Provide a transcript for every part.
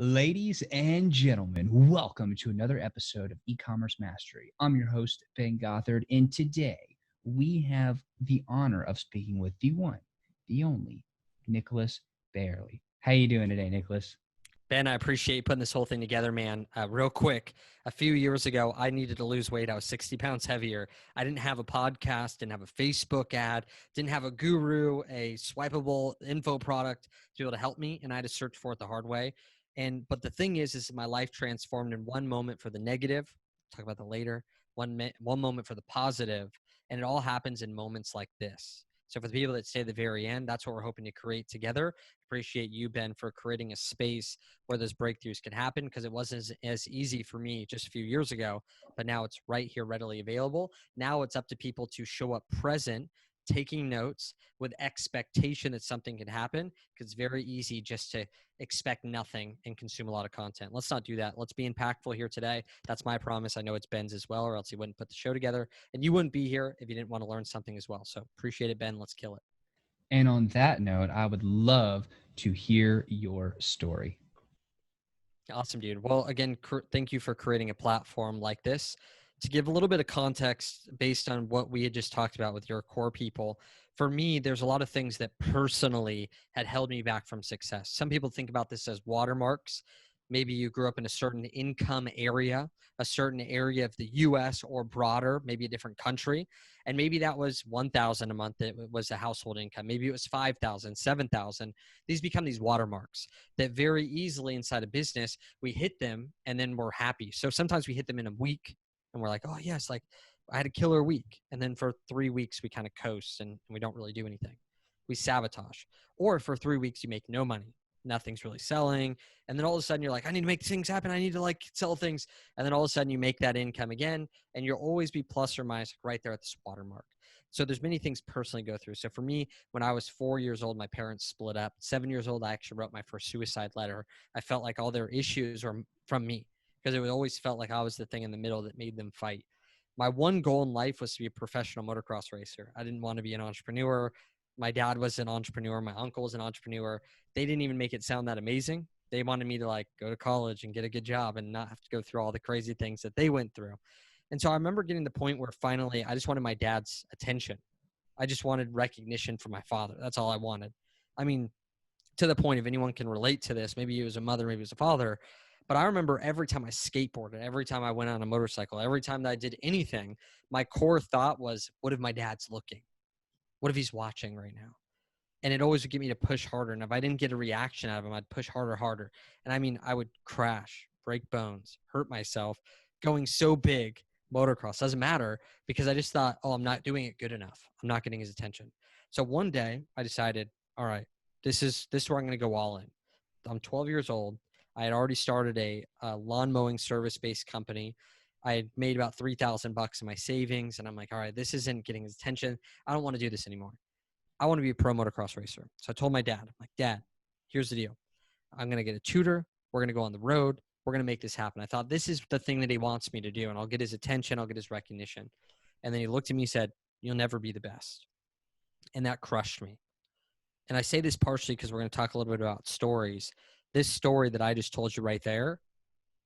Ladies and gentlemen, welcome to another episode of eCommerce Mastery. I'm your host, Ben Gothard, and today we have the honor of speaking with the one, the only, Nicholas Bayerle. How you doing today, Nicholas? Ben, I appreciate you putting this whole thing together, man. Real quick, a few years ago, I needed to lose weight. I was 60 pounds heavier. I didn't have a podcast, didn't have a Facebook ad, didn't have a guru, a swipeable info product to be able to help me, and I had to search for it the hard way. But the thing is my life transformed in one moment for the negative. Talk about that later. One moment for the positive, and it all happens in moments like this. So for the people that stay at the very end, that's what we're hoping to create together. Appreciate you, Ben, for creating a space where those breakthroughs can happen, because it wasn't as easy for me just a few years ago, but now it's right here readily available. Now it's up to people to show up present, taking notes with expectation that something can happen, because it's very easy just to expect nothing and consume a lot of content. Let's not do that. Let's be impactful here today. That's my promise. I know it's Ben's as well, or else he wouldn't put the show together, and you wouldn't be here if you didn't want to learn something as well. So appreciate it, Ben. Let's kill it. And on that note, I would love to hear your story. Awesome, dude. Well, again, thank you for creating a platform like this. To give a little bit of context based on what we had just talked about with your core people, for me, there's a lot of things that personally had held me back from success. Some people think about this as watermarks. Maybe you grew up in a certain income area, a certain area of the US or broader, maybe a different country. And maybe that was 1,000 a month that was the household income. Maybe it was 5,000, 7,000. These become these watermarks that very easily inside a business, we hit them and then we're happy. So sometimes we hit them in a week and we're like, oh yes, like I had a killer week. And then for 3 weeks, we kind of coast and we don't really do anything. We sabotage. Or for 3 weeks, you make no money. Nothing's really selling. And then all of a sudden you're like, I need to make things happen. I need to like sell things. And then all of a sudden you make that income again, and you'll always be plus or minus right there at this watermark. So there's many things personally go through. So for me, when I was 4 years old, my parents split up. 7 years old, I actually wrote my first suicide letter. I felt like all their issues were from me, because it always felt like I was the thing in the middle that made them fight. My one goal in life was to be a professional motocross racer. I didn't want to be an entrepreneur. My dad was an entrepreneur. My uncle was an entrepreneur. They didn't even make it sound that amazing. They wanted me to like go to college and get a good job and not have to go through all the crazy things that they went through. And so I remember getting to the point where finally I just wanted my dad's attention. I just wanted recognition from my father. That's all I wanted. I mean, to the point, if anyone can relate to this, maybe it was a mother, maybe it was a father, but I remember every time I skateboarded, every time I went on a motorcycle, every time that I did anything, my core thought was, what if my dad's looking? What if he's watching right now? And it always would get me to push harder. And if I didn't get a reaction out of him, I'd push harder. And I mean, I would crash, break bones, hurt myself, going so big. Motocross doesn't matter, because I just thought, oh, I'm not doing it good enough. I'm not getting his attention. So one day I decided, all right, this is where I'm going to go all in. I'm 12 years old. I had already started a lawn mowing service-based company. I had made about $3,000 in my savings. And I'm like, all right, this isn't getting his attention. I don't want to do this anymore. I want to be a pro motocross racer. So I told my dad, I'm like, Dad, here's the deal. I'm going to get a tutor. We're going to go on the road. We're going to make this happen. I thought this is the thing that he wants me to do, and I'll get his attention. I'll get his recognition. And then he looked at me and said, you'll never be the best. And that crushed me. And I say this partially because we're going to talk a little bit about stories. This story that I just told you right there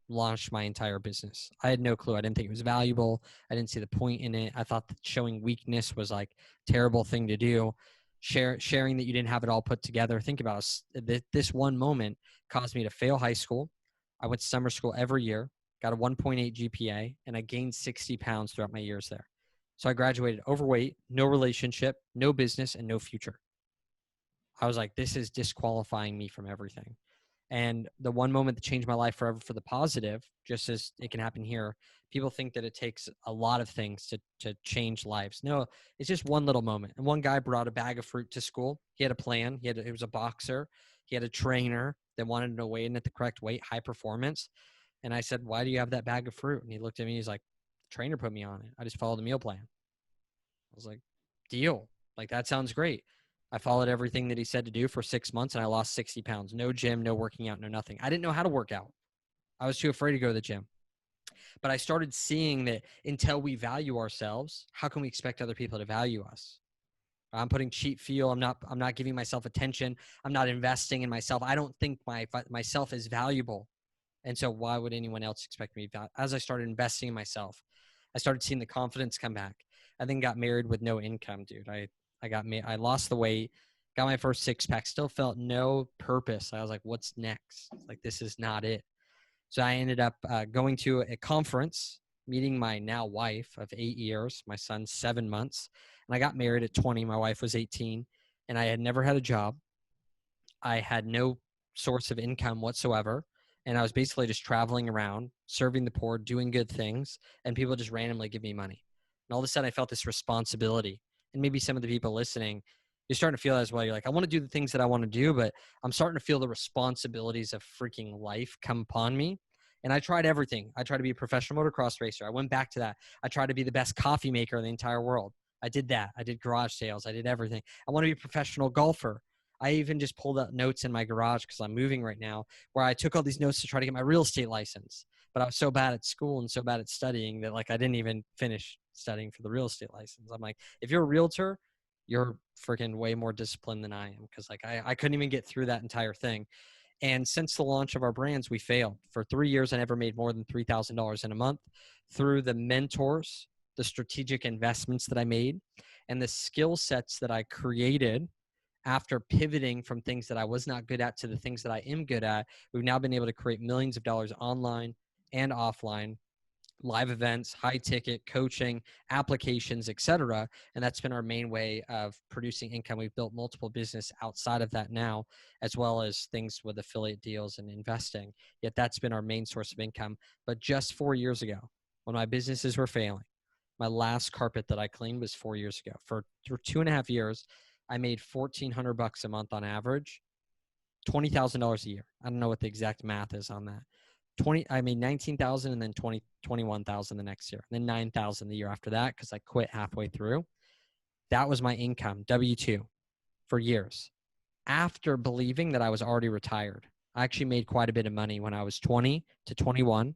launched my entire business. I had no clue. I didn't think it was valuable. I didn't see the point in it. I thought that showing weakness was like a terrible thing to do. Sharing that you didn't have it all put together. Think about it. This one moment caused me to fail high school. I went to summer school every year, got a 1.8 GPA, and I gained 60 pounds throughout my years there. So I graduated overweight, no relationship, no business, and no future. I was like, this is disqualifying me from everything. And the one moment that changed my life forever for the positive, just as it can happen here, people think that it takes a lot of things to change lives. No, it's just one little moment. And one guy brought a bag of fruit to school. He had a plan. He was a boxer. He had a trainer that wanted him to weigh in at the correct weight, high performance. And I said, why do you have that bag of fruit? And he looked at me. He's like, the trainer put me on it. I just followed the meal plan. I was like, deal. Like, that sounds great. I followed everything that he said to do for 6 months, and I lost 60 pounds. No gym, no working out, no nothing. I didn't know how to work out. I was too afraid to go to the gym. But I started seeing that until we value ourselves, how can we expect other people to value us? I'm putting cheap fuel. I'm not giving myself attention. I'm not investing in myself. I don't think myself is valuable. And so why would anyone else expect me? As I started investing in myself, I started seeing the confidence come back. I then got married with no income, dude. I lost the weight, got my first six pack, still felt no purpose. I was like, what's next? Like, this is not it. So I ended up going to a conference, meeting my now wife of 8 years, my son 7 months. And I got married at 20. My wife was 18, and I had never had a job. I had no source of income whatsoever. And I was basically just traveling around, serving the poor, doing good things, and people just randomly give me money. And all of a sudden I felt this responsibility. And maybe some of the people listening, you're starting to feel that as well. You're like, I want to do the things that I want to do, but I'm starting to feel the responsibilities of freaking life come upon me. And I tried everything. I tried to be a professional motocross racer. I went back to that. I tried to be the best coffee maker in the entire world. I did that. I did garage sales. I did everything. I want to be a professional golfer. I even just pulled out notes in my garage because I'm moving right now, where I took all these notes to try to get my real estate license. But I was so bad at school and so bad at studying that like I didn't even finish studying for the real estate license. I'm like, if you're a realtor, you're freaking way more disciplined than I am, because like I couldn't even get through that entire thing. And since the launch of our brands, we failed. For 3 years, I never made more than $3,000 in a month. Through the mentors, the strategic investments that I made, and the skill sets that I created after pivoting from things that I was not good at to the things that I am good at, we've now been able to create millions of dollars online and offline, live events, high ticket coaching, applications, etc. And that's been our main way of producing income. We've built multiple business outside of that now, as well as things with affiliate deals and investing. Yet that's been our main source of income. But just 4 years ago, when my businesses were failing, my last carpet that I cleaned was 4 years ago. For 2.5 years, I made $1,400 a month on average, $20,000 a year. I don't know what the exact math is on that. I made 19,000 and then 21,000 the next year, and then 9,000 the year after that because I quit halfway through. That was my income, W-2, for years. After believing that I was already retired, I actually made quite a bit of money when I was 20 to 21,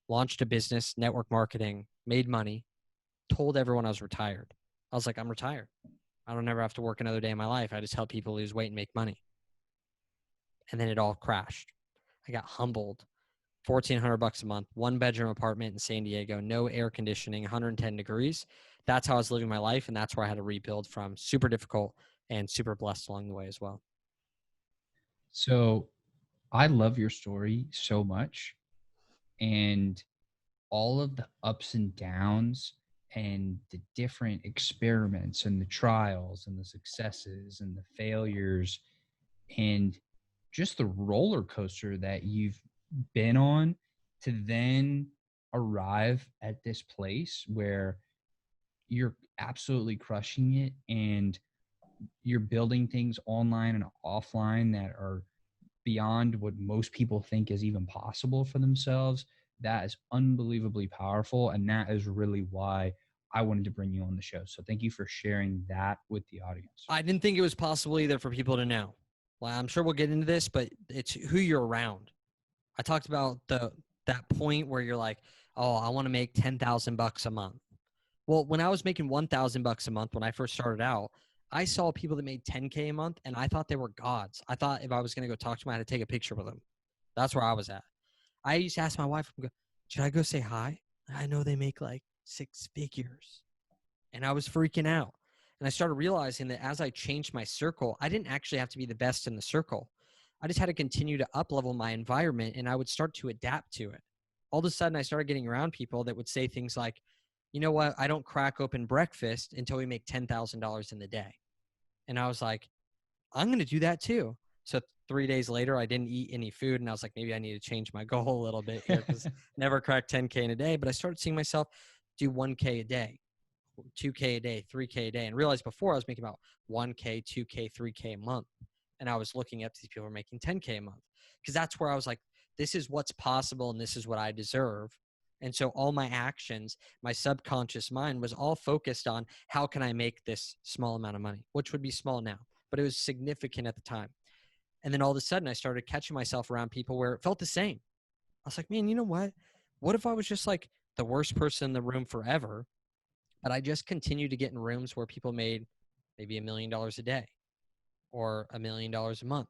launched a business, network marketing, made money, told everyone I was retired. I was like, I'm retired. I don't ever have to work another day in my life. I just help people lose weight and make money. And then it all crashed. I got humbled. $1,400 a month, 1-bedroom apartment in San Diego, no air conditioning, 110 degrees. That's how I was living my life. And that's where I had to rebuild from. Super difficult and super blessed along the way as well. So I love your story so much, and all of the ups and downs and the different experiments and the trials and the successes and the failures and just the roller coaster that you've been on to then arrive at this place where you're absolutely crushing it and you're building things online and offline that are beyond what most people think is even possible for themselves. That is unbelievably powerful. And that is really why I wanted to bring you on the show. So thank you for sharing that with the audience. I didn't think it was possible either for people to know. Well, I'm sure we'll get into this, but it's who you're around. I talked about that point where you're like, oh, I want to make $10,000 a month. Well, when I was making $1,000 a month when I first started out, I saw people that made $10K a month, and I thought they were gods. I thought if I was going to go talk to them, I had to take a picture with them. That's where I was at. I used to ask my wife, should I go say hi? I know they make like 6 figures. And I was freaking out. And I started realizing that as I changed my circle, I didn't actually have to be the best in the circle. I just had to continue to up-level my environment, and I would start to adapt to it. All of a sudden, I started getting around people that would say things like, you know what, I don't crack open breakfast until we make $10,000 in the day. And I was like, I'm going to do that too. So 3 days later, I didn't eat any food. And I was like, maybe I need to change my goal a little bit here because never cracked 10K in a day. But I started seeing myself do 1K a day, 2K a day, 3K a day, and realized before I was making about 1K, 2K, 3K a month. And I was looking up to these people who are making 10K a month because that's where I was like, this is what's possible and this is what I deserve. And so all my actions, my subconscious mind was all focused on how can I make this small amount of money, which would be small now, but it was significant at the time. And then all of a sudden I started catching myself around people where it felt the same. I was like, man, you know what? What if I was just like the worst person in the room forever, but I just continued to get in rooms where people made maybe $1 million a day or $1 million a month.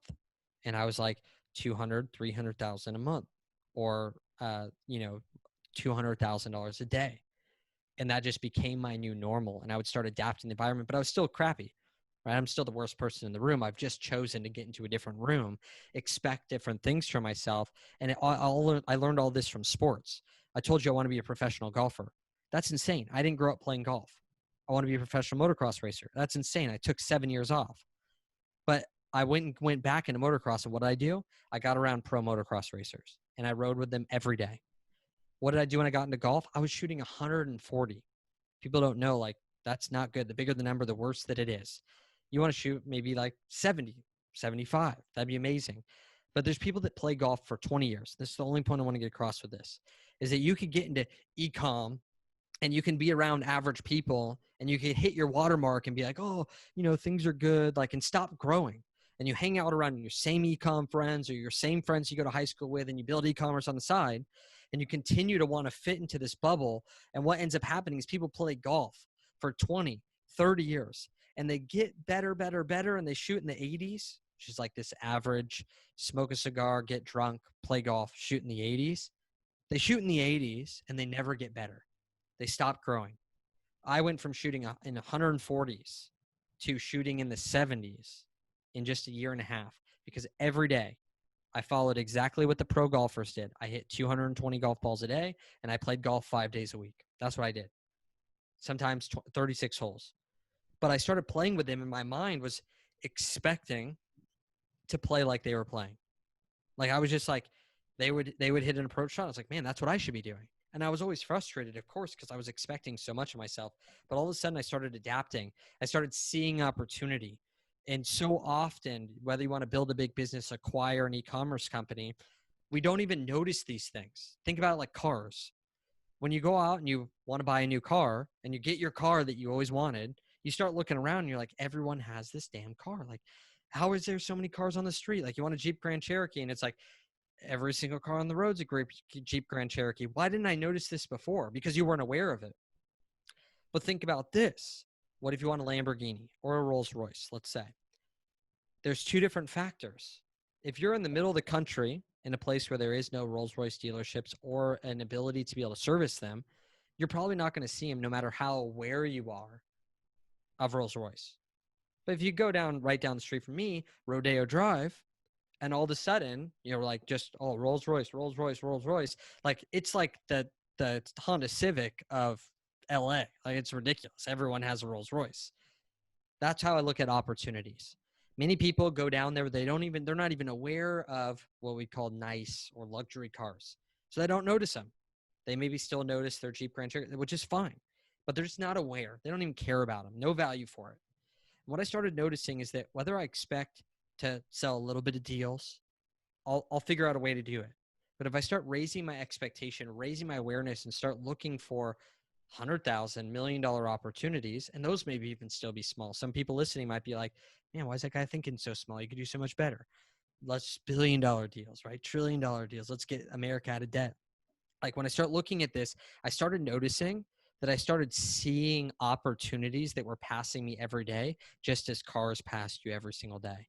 And I was like 200, 300,000 a month or, $200,000 a day. And that just became my new normal. And I would start adapting the environment, but I was still crappy, right? I'm still the worst person in the room. I've just chosen to get into a different room, expect different things from myself. And I learned all this from sports. I told you I want to be a professional golfer. That's insane. I didn't grow up playing golf. I want to be a professional motocross racer. That's insane. I took 7 years off. But I went back into motocross, and what did I do? I got around pro motocross racers, and I rode with them every day. What did I do when I got into golf? I was shooting 140. People don't know, like, that's not good. The bigger the number, the worse that it is. You want to shoot maybe like 70, 75. That'd be amazing. But there's people that play golf for 20 years. This is the only point I want to get across with this, is that you could get into e-com and you can be around average people and you can hit your watermark and be like, oh, things are good, like, and stop growing. And you hang out around your same e-com friends or your same friends you go to high school with, and you build e-commerce on the side, and you continue to want to fit into this bubble. And what ends up happening is people play golf for 20, 30 years, and they get better, and they shoot in the 80s, which is like this average, smoke a cigar, get drunk, play golf, shoot in the 80s. They shoot in the 80s and they never get better. They stop growing. I went from shooting in 140s to shooting in the 70s in just a year and a half, because every day I followed exactly what the pro golfers did. I hit 220 golf balls a day, and I played golf 5 days a week. That's what I did. Sometimes 36 holes. But I started playing with them, and my mind was expecting to play like they were playing. Like, I was just like, they would hit an approach shot. I was like, man, that's what I should be doing. And I was always frustrated, of course, because I was expecting so much of myself. But all of a sudden I started adapting. I started seeing opportunity. And so often, whether you want to build a big business, acquire an e-commerce company, we don't even notice these things. Think about it like cars. When you go out and you want to buy a new car and you get your car that you always wanted, you start looking around and you're like, everyone has this damn car. Like, how is there so many cars on the street? Like, you want a Jeep Grand Cherokee, and it's like, every single car on the road's a great Jeep Grand Cherokee. Why didn't I notice this before? Because you weren't aware of it. But think about this. What if you want a Lamborghini or a Rolls Royce, let's say? There's two different factors. If you're in the middle of the country in a place where there is no Rolls Royce dealerships or an ability to be able to service them, you're probably not going to see them no matter how aware you are of Rolls Royce. But if you go right down the street from me, Rodeo Drive, and all of a sudden, you're like, just, oh, Rolls Royce. Like, it's like the Honda Civic of LA. Like, it's ridiculous. Everyone has a Rolls Royce. That's how I look at opportunities. Many people go down there, they're not even aware of what we call nice or luxury cars. So they don't notice them. They maybe still notice their Jeep Grand Cherokee, which is fine, but they're just not aware. They don't even care about them. No value for it. What I started noticing is that whether I expect to sell a little bit of deals, I'll figure out a way to do it. But if I start raising my expectation, raising my awareness, and start looking for $100,000, $1 million opportunities, and those maybe even still be small. Some people listening might be like, man, why is that guy thinking so small? You could do so much better. Let's $1 billion deals, right? $1 trillion deals. Let's get America out of debt. Like, when I start looking at this, I started noticing that I started seeing opportunities that were passing me every day, just as cars passed you every single day.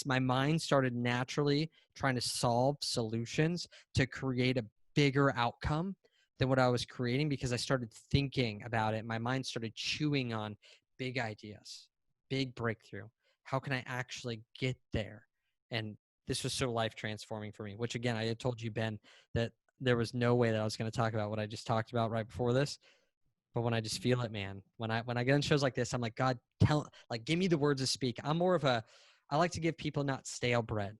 My mind started naturally trying to solve solutions to create a bigger outcome than what I was creating, because I started thinking about it. My mind started chewing on big ideas, big breakthrough. How can I actually get there? And this was so life transforming for me, which, again, I had told you, Ben, that there was no way that I was going to talk about what I just talked about right before this. But when I just feel it, man, when I get on shows like this, I'm like, God, give me the words to speak. I like to give people not stale bread.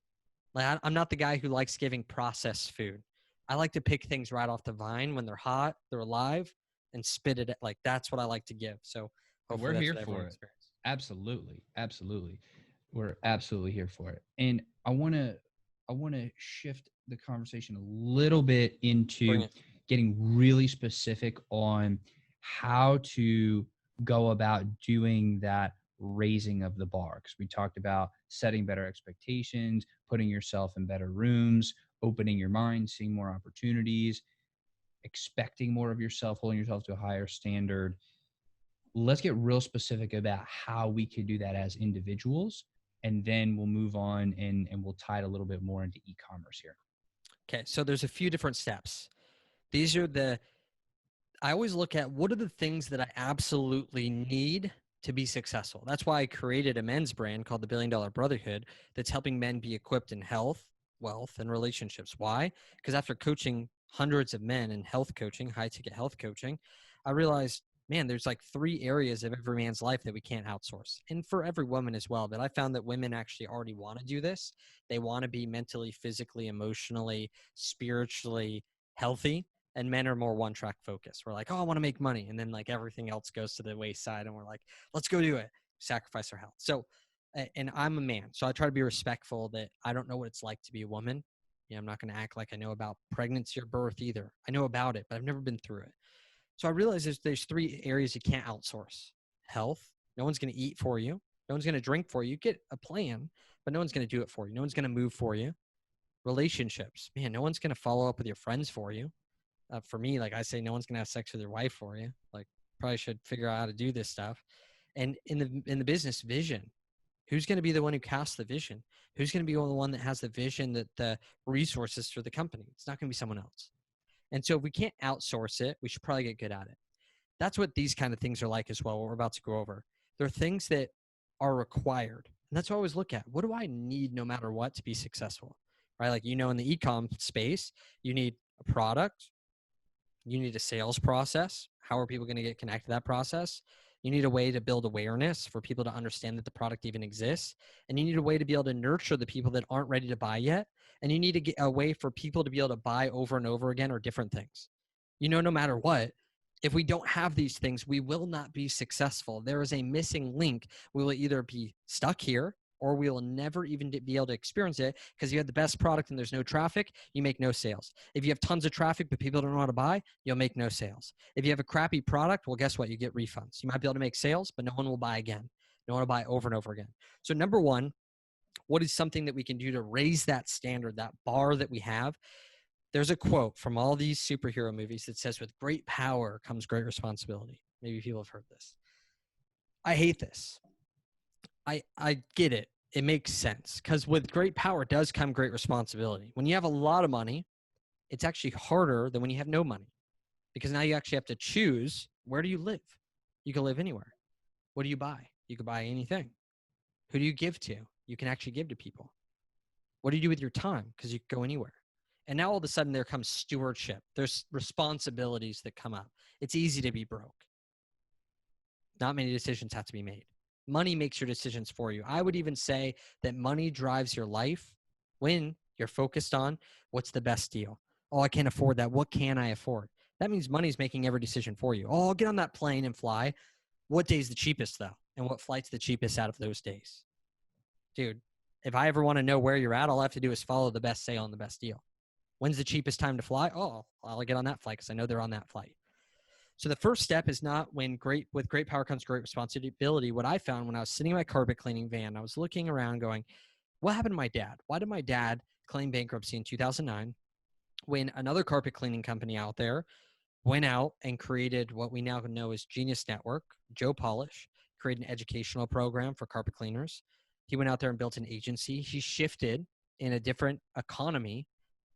Like, I'm not the guy who likes giving processed food. I like to pick things right off the vine when they're hot, they're alive, and spit it. Like, that's what I like to give. So we're here for it. Absolutely. We're absolutely here for it. And I want to shift the conversation a little bit into getting really specific on how to go about doing that raising of the bar. Because we talked about setting better expectations, putting yourself in better rooms, opening your mind, seeing more opportunities, expecting more of yourself, holding yourself to a higher standard. let's get real specific about how we could do that as individuals. And then we'll move on and we'll tie it a little bit more into e-commerce here. Okay. So there's a few different steps. These are I always look at what are the things that I absolutely need to be successful. That's why I created a men's brand called the Billion Dollar Brotherhood that's helping men be equipped in health, wealth, and relationships. Why? Because after coaching hundreds of men in health coaching, high ticket health coaching, I realized, man, there's like 3 areas of every man's life that we can't outsource. And for every woman as well. But I found that women actually already want to do this. They want to be mentally, physically, emotionally, spiritually healthy. And men are more one-track focused. We're like, oh, I want to make money. And then like everything else goes to the wayside and we're like, let's go do it. Sacrifice our health. So, and I'm a man. So I try to be respectful that I don't know what it's like to be a woman. You know, I'm not going to act like I know about pregnancy or birth either. I know about it, but I've never been through it. So I realize there's 3 areas you can't outsource. Health. No one's going to eat for you. No one's going to drink for you. Get a plan, but no one's going to do it for you. No one's going to move for you. Relationships. Man, no one's going to follow up with your friends for you. For me, like I say, no one's going to have sex with your wife for you. Like probably should figure out how to do this stuff. And in the business, vision. Who's going to be the one who casts the vision? Who's going to be the one that has the vision, that the resources for the company? It's not going to be someone else. And so if we can't outsource it, we should probably get good at it. That's what these kind of things are like as well, what we're about to go over. They're things that are required. And that's what I always look at. What do I need no matter what to be successful? Right? Like, you know, in the e-com space, you need a product. You need a sales process. How are people going to get connected to that process? You need a way to build awareness for people to understand that the product even exists. And you need a way to be able to nurture the people that aren't ready to buy yet. And you need to get a way for people to be able to buy over and over again, or different things. You know, no matter what, if we don't have these things, we will not be successful. There is a missing link. We will either be stuck here, or we will never even be able to experience it, because you have the best product and there's no traffic, you make no sales. If you have tons of traffic but people don't know how to buy, you'll make no sales. If you have a crappy product, well, guess what? You get refunds. You might be able to make sales, but no one will buy again. No one will buy over and over again. So number one, what is something that we can do to raise that standard, that bar that we have? There's a quote from all these superhero movies that says, with great power comes great responsibility. Maybe people have heard this. I hate this. I get it. It makes sense, because with great power does come great responsibility. When you have a lot of money, it's actually harder than when you have no money, because now you actually have to choose, where do you live? You can live anywhere. What do you buy? You can buy anything. Who do you give to? You can actually give to people. What do you do with your time? Because you can go anywhere. And now all of a sudden there comes stewardship. There's responsibilities that come up. It's easy to be broke. Not many decisions have to be made. Money makes your decisions for you. I would even say that money drives your life when you're focused on what's the best deal. Oh, I can't afford that. What can I afford? That means money's making every decision for you. Oh, I'll get on that plane and fly. What day's the cheapest though? And what flight's the cheapest out of those days? Dude, if I ever want to know where you're at, all I have to do is follow the best sale on the best deal. When's the cheapest time to fly? Oh, I'll get on that flight because I know they're on that flight. So the first step is not with great power comes great responsibility. What I found when I was sitting in my carpet cleaning van, I was looking around going, what happened to my dad? Why did my dad claim bankruptcy in 2009 when another carpet cleaning company out there went out and created what we now know as Genius Network? Joe Polish created an educational program for carpet cleaners. He went out there and built an agency. He shifted in a different economy.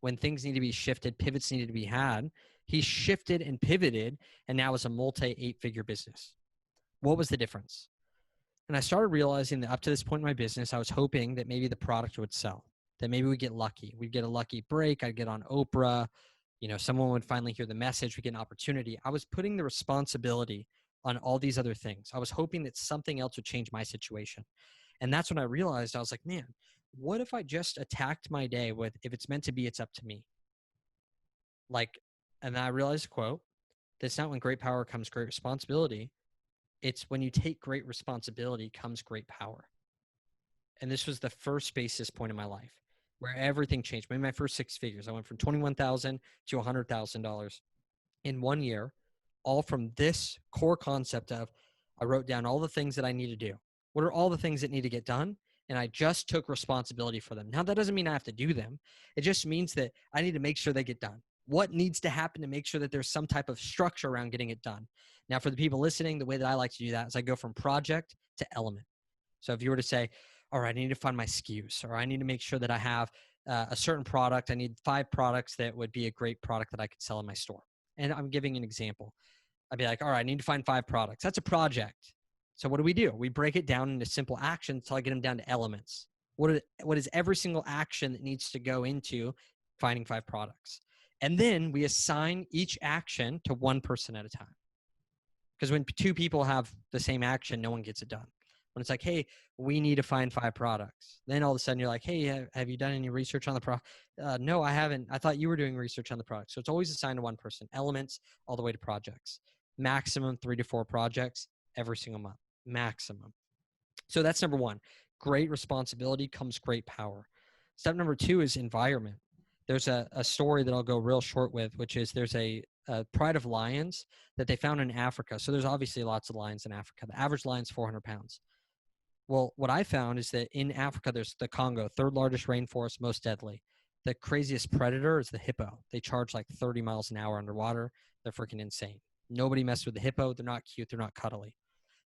When things need to be shifted, pivots needed to be had. He shifted and pivoted, and now is a multi-8-figure business. What was the difference? And I started realizing that up to this point in my business, I was hoping that maybe the product would sell, that maybe we'd get lucky. We'd get a lucky break. I'd get on Oprah. You know, someone would finally hear the message. We'd get an opportunity. I was putting the responsibility on all these other things. I was hoping that something else would change my situation. And that's when I realized, I was like, man, what if I just attacked my day with, if it's meant to be, it's up to me? Like, and then I realized a quote, that's not when great power comes great responsibility. It's when you take great responsibility comes great power. And this was the first basis point in my life where everything changed. Maybe my first 6 figures. I went from $21,000 to $100,000 in 1 year, all from this core concept of, I wrote down all the things that I need to do. What are all the things that need to get done? And I just took responsibility for them. Now, that doesn't mean I have to do them. It just means that I need to make sure they get done. What needs to happen to make sure that there's some type of structure around getting it done? Now, for the people listening, the way that I like to do that is I go from project to element. So if you were to say, all right, I need to find my SKUs, or I need to make sure that I have a certain product. I need 5 products that would be a great product that I could sell in my store. And I'm giving an example. I'd be like, all right, I need to find 5 products. That's a project. So what do? We break it down into simple actions until I get them down to elements. What is every single action that needs to go into finding 5 products? And then we assign each action to one person at a time. Because when 2 people have the same action, no one gets it done. When it's like, hey, we need to find 5 products. Then all of a sudden you're like, hey, have you done any research on the product? No, I haven't. I thought you were doing research on the product. So it's always assigned to one person, elements all the way to projects. Maximum 3 to 4 projects every single month, maximum. So that's number 1. Great responsibility comes great power. Step number 2 is environment. There's a story that I'll go real short with, which is there's a pride of lions that they found in Africa. So there's obviously lots of lions in Africa. The average lion's 400 pounds. Well, what I found is that in Africa, there's the Congo, 3rd largest rainforest, most deadly. The craziest predator is the hippo. They charge like 30 miles an hour underwater. They're freaking insane. Nobody messes with the hippo. They're not cute. They're not cuddly.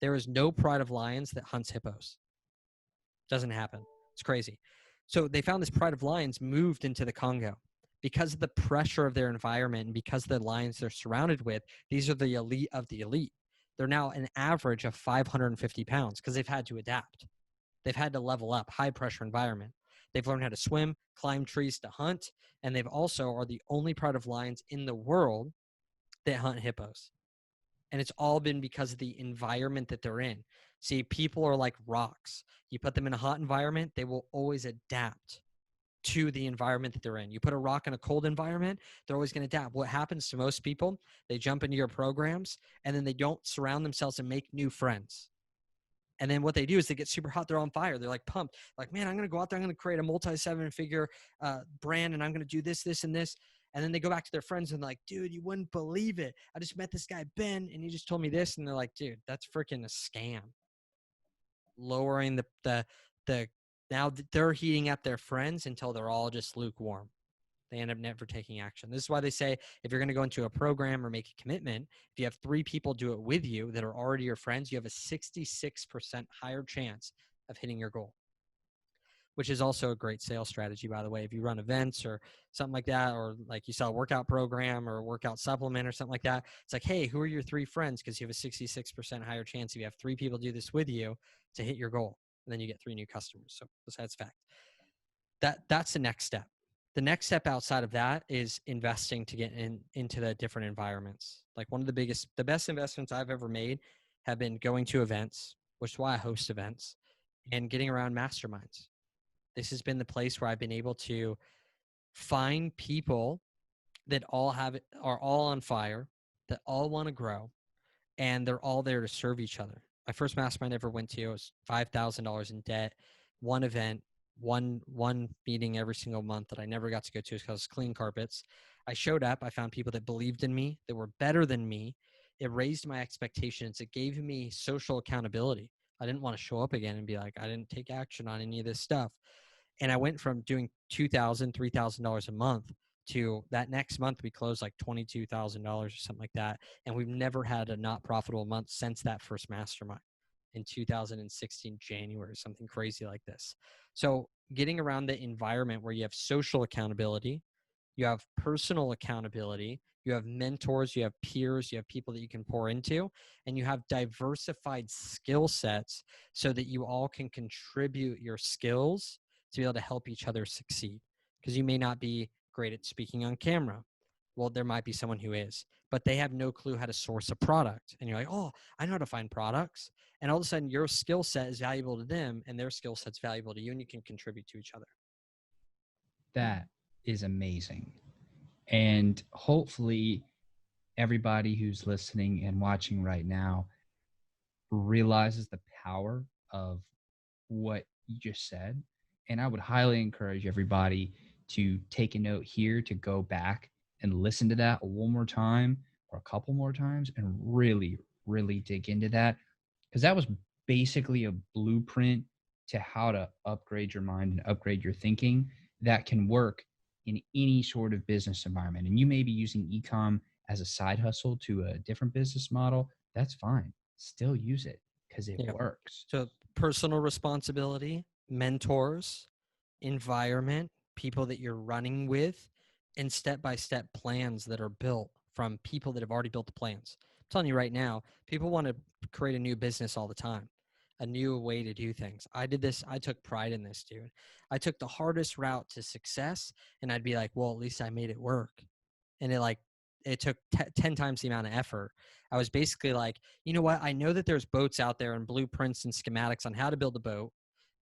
There is no pride of lions that hunts hippos. Doesn't happen. It's crazy. So they found this pride of lions moved into the Congo because of the pressure of their environment and because of the lions they're surrounded with. These are the elite of the elite. They're now an average of 550 pounds because they've had to adapt. They've had to level up, high pressure environment. They've learned how to swim, climb trees to hunt, and they've also are the only pride of lions in the world that hunt hippos. And it's all been because of the environment that they're in. See, people are like rocks. You put them in a hot environment, they will always adapt to the environment that they're in. You put a rock in a cold environment, they're always going to adapt. What happens to most people, they jump into your programs and then they don't surround themselves and make new friends. And then what they do is they get super hot. They're on fire. They're like pumped. Like, man, I'm going to go out there. I'm going to create a multi-7-figure brand and I'm going to do this, this, and this. And then they go back to their friends and they're like, dude, you wouldn't believe it. I just met this guy, Ben, and he just told me this. And they're like, dude, that's freaking a scam. Lowering now they're heating up their friends until they're all just lukewarm. They end up never taking action. This is why they say if you're going to go into a program or make a commitment, if you have 3 people do it with you that are already your friends, you have a 66% higher chance of hitting your goal, which is also a great sales strategy, by the way. If you run events or something like that, or like you sell a workout program or a workout supplement or something like that, it's like, hey, who are your 3 friends? Because you have a 66% higher chance if you have 3 people do this with you to hit your goal. And then you get 3 new customers. So besides fact, that's the next step. The next step outside of that is investing to get into the different environments. Like one of the best investments I've ever made have been going to events, which is why I host events, and getting around masterminds. This has been the place where I've been able to find people that are all on fire, that all want to grow, and they're all there to serve each other. My first mastermind I ever went to was $5,000 in debt, one event, one meeting every single month that I never got to go to because it was clean carpets. I showed up. I found people that believed in me, that were better than me. It raised my expectations. It gave me social accountability. I didn't want to show up again and be like, I didn't take action on any of this stuff. And I went from doing $2,000, $3,000 a month to that next month we closed like $22,000 or something like that. And we've never had a not profitable month since that first mastermind in 2016, January, something crazy like this. So getting around the environment where you have social accountability, you have personal accountability, you have mentors, you have peers, you have people that you can pour into, and you have diversified skill sets so that you all can contribute your skills to be able to help each other succeed. Because you may not be great at speaking on camera. Well, there might be someone who is, but they have no clue how to source a product. And you're like, oh, I know how to find products. And all of a sudden your skill set is valuable to them and their skill set's valuable to you, and you can contribute to each other. That is amazing. And hopefully everybody who's listening and watching right now realizes the power of what you just said. And I would highly encourage everybody to take a note here to go back and listen to that one more time or a couple more times and really, really dig into that. Because that was basically a blueprint to how to upgrade your mind and upgrade your thinking that can work in any sort of business environment. And you may be using ecom as a side hustle to a different business model. That's fine. Still use it because it Yeah. works. So personal responsibility, mentors, environment, people that you're running with, and step-by-step plans that are built from people that have already built the plans. I'm telling you right now, people want to create a new business all the time, a new way to do things. I did this. I took pride in this, dude. I took the hardest route to success, and I'd be like, well, at least I made it work. And it took 10 times the amount of effort. I was basically like, you know what? I know that there's boats out there and blueprints and schematics on how to build a boat.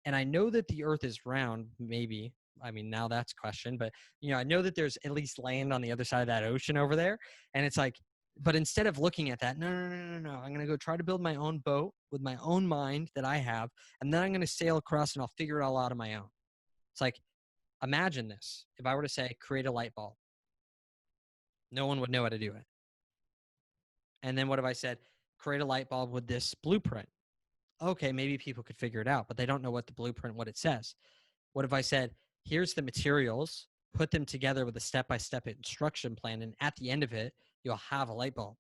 And I know that the earth is round, maybe. I mean, now that's a question, but I know that there's at least land on the other side of that ocean over there. And it's like, but instead of looking at that, no. I'm going to go try to build my own boat with my own mind that I have. And then I'm going to sail across and I'll figure it all out on my own. It's like, imagine this. If I were to say, create a light bulb, no one would know how to do it. And then what if I said, create a light bulb with this blueprint? Okay, maybe people could figure it out, but they don't know what the blueprint, what it says. What if I said, here's the materials, put them together with a step-by-step instruction plan, and at the end of it, you'll have a light bulb.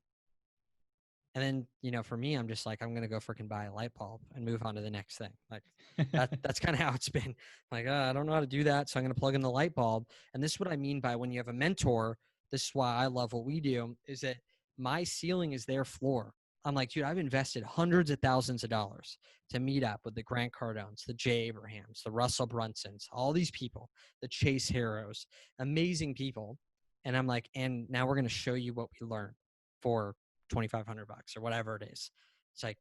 And then, for me, I'm just like, I'm going to go freaking buy a light bulb and move on to the next thing. Like that's kind of how it's been. Like, I don't know how to do that. So I'm going to plug in the light bulb. And this is what I mean by when you have a mentor, this is why I love what we do, is that my ceiling is their floor. I'm like, dude, I've invested hundreds of thousands of dollars to meet up with the Grant Cardones, the Jay Abrahams, the Russell Brunsons, all these people, the Chase Heroes, amazing people. And I'm like, and now we're going to show you what we learned for $2,500 or whatever it is. It's like,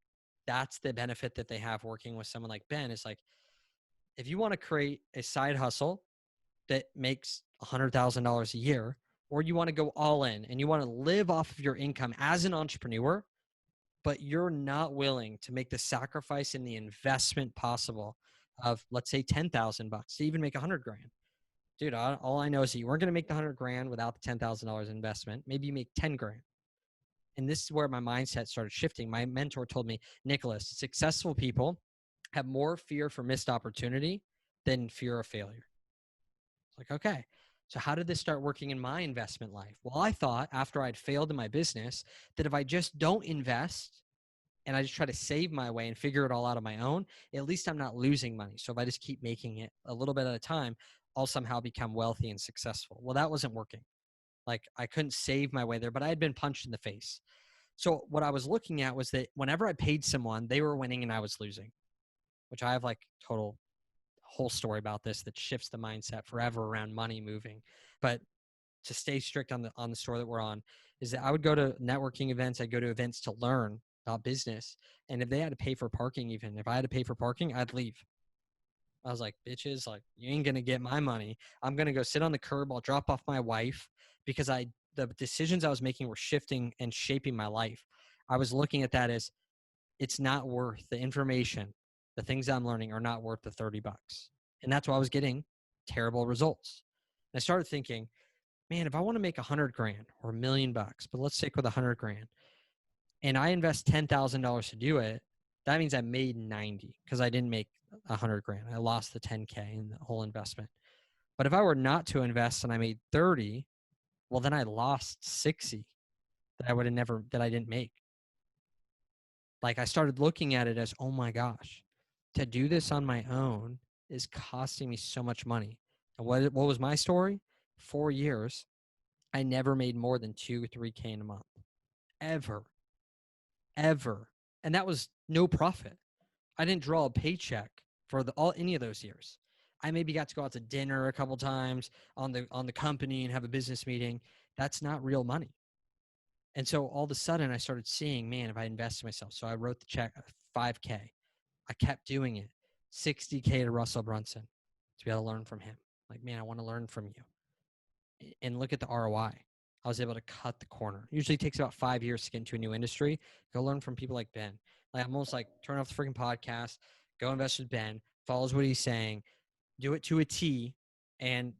that's the benefit that they have working with someone like Ben. It's like, if you want to create a side hustle that makes $100,000 a year, or you want to go all in and you want to live off of your income as an entrepreneur, but you're not willing to make the sacrifice in the investment possible of, let's say, $10,000 to even make $100,000. Dude, all I know is that you weren't going to make the $100,000 without the $10,000 investment. Maybe you make $10,000. And this is where my mindset started shifting. My mentor told me, Nicholas, successful people have more fear for missed opportunity than fear of failure. It's like, okay, so how did this start working in my investment life? Well, I thought after I'd failed in my business that if I just don't invest and I just try to save my way and figure it all out on my own, at least I'm not losing money. So if I just keep making it a little bit at a time, I'll somehow become wealthy and successful. Well, that wasn't working. Like, I couldn't save my way there, but I had been punched in the face. So what I was looking at was that whenever I paid someone, they were winning and I was losing, which I have like total whole story about this that shifts the mindset forever around money moving. But to stay strict on the store that we're on, is that I would go to networking events. I'd go to events to learn about business. And if they had to pay for parking, even if I had to pay for parking, I'd leave. I was like, bitches, like, you ain't going to get my money. I'm going to go sit on the curb. I'll drop off my wife, because the decisions I was making were shifting and shaping my life. I was looking at that as, it's not worth the information. The things I'm learning are not worth the $30. And that's why I was getting terrible results. And I started thinking, man, if I want to make $100,000 or $1 million, but let's stick with $100,000, and I invest $10,000 to do it, that means I made 90 because I didn't make $100,000. I lost the 10K in the whole investment. But if I were not to invest and I made 30, well, then I lost 60 that I didn't make. Like, I started looking at it as, oh my gosh, to do this on my own is costing me so much money. And what was my story? 4 years, I never made more than 2 or 3K in a month, ever. And that was no profit. I didn't draw a paycheck for any of those years. I maybe got to go out to dinner a couple times on the company and have a business meeting. That's not real money. And so all of a sudden I started seeing, man, if I invest in myself. So I wrote the check, 5K. I kept doing it. 60K to Russell Brunson to be able to learn from him. Like, man, I want to learn from you. And look at the ROI. I was able to cut the corner. Usually it takes about 5 years to get into a new industry. Go learn from people like Ben. Like, I'm almost like, turn off the freaking podcast, go invest with Ben, follows what he's saying, do it to a T. And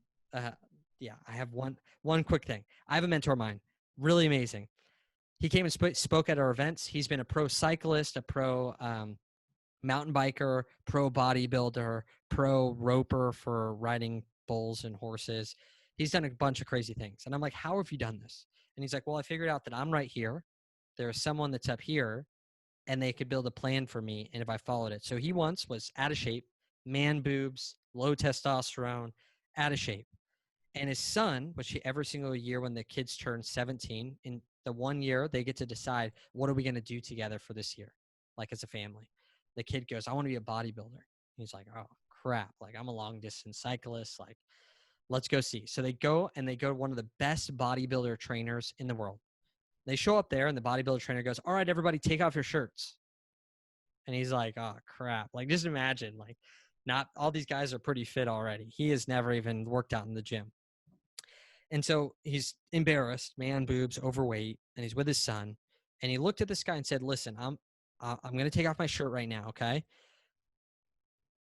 yeah, I have one quick thing. I have a mentor of mine, really amazing. He came and spoke at our events. He's been a pro cyclist, a pro mountain biker, pro bodybuilder, pro roper for riding bulls and horses. He's done a bunch of crazy things. And I'm like, how have you done this? And he's like, well, I figured out that I'm right here. There's someone that's up here, and they could build a plan for me. And if I followed it. So he once was out of shape, man boobs, low testosterone, out of shape. And his son, which every single year when the kids turn 17, in the 1 year, they get to decide, what are we going to do together for this year? Like as a family. The kid goes, I want to be a bodybuilder. He's like, oh crap. Like I'm a long distance cyclist. Like, let's go see. So they go to one of the best bodybuilder trainers in the world. They show up there and the bodybuilder trainer goes, all right, everybody take off your shirts. And he's like, oh crap. Like just imagine, like not all these guys are pretty fit already. He has never even worked out in the gym. And so he's embarrassed, man boobs, overweight, and he's with his son. And he looked at this guy and said, listen, I'm going to take off my shirt right now. Okay.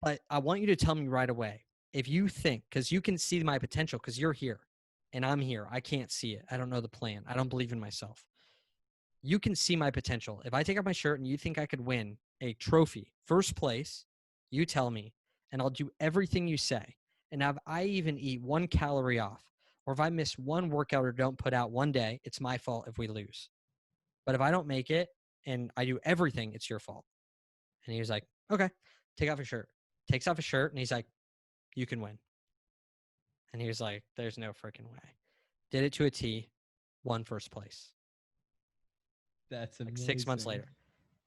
But I want you to tell me right away, if you think, because you can see my potential because you're here and I'm here. I can't see it. I don't know the plan. I don't believe in myself. You can see my potential. If I take off my shirt and you think I could win a trophy, first place, you tell me, and I'll do everything you say. And if I even eat 1 calorie off, or if I miss one workout or don't put out one day, it's my fault if we lose. But if I don't make it and I do everything, it's your fault. And he was like, okay, take off your shirt. Takes off his shirt and he's like, you can win. And he was like, there's no freaking way. Did it to a T, won first place. That's like amazing. 6 months later.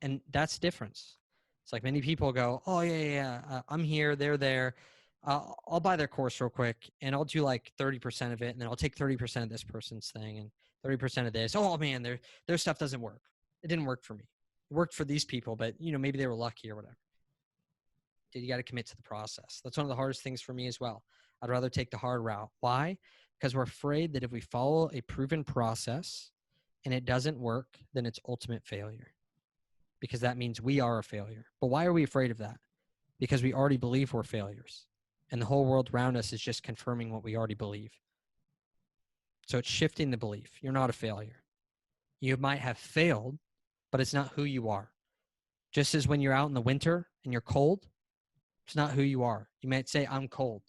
And that's the difference. It's like many people go, oh yeah, I'm here, they're there. I'll buy their course real quick and I'll do like 30% of it. And then I'll take 30% of this person's thing and 30% of this. Oh man, their stuff doesn't work. It didn't work for me. It worked for these people, but maybe they were lucky or whatever. Dude, you got to commit to the process. That's one of the hardest things for me as well. I'd rather take the hard route. Why? Because we're afraid that if we follow a proven process and it doesn't work, then it's ultimate failure. Because that means we are a failure. But why are we afraid of that? Because we already believe we're failures. And the whole world around us is just confirming what we already believe. So it's shifting the belief. You're not a failure. You might have failed, but it's not who you are. Just as when you're out in the winter and you're cold, it's not who you are. You might say, I'm cold.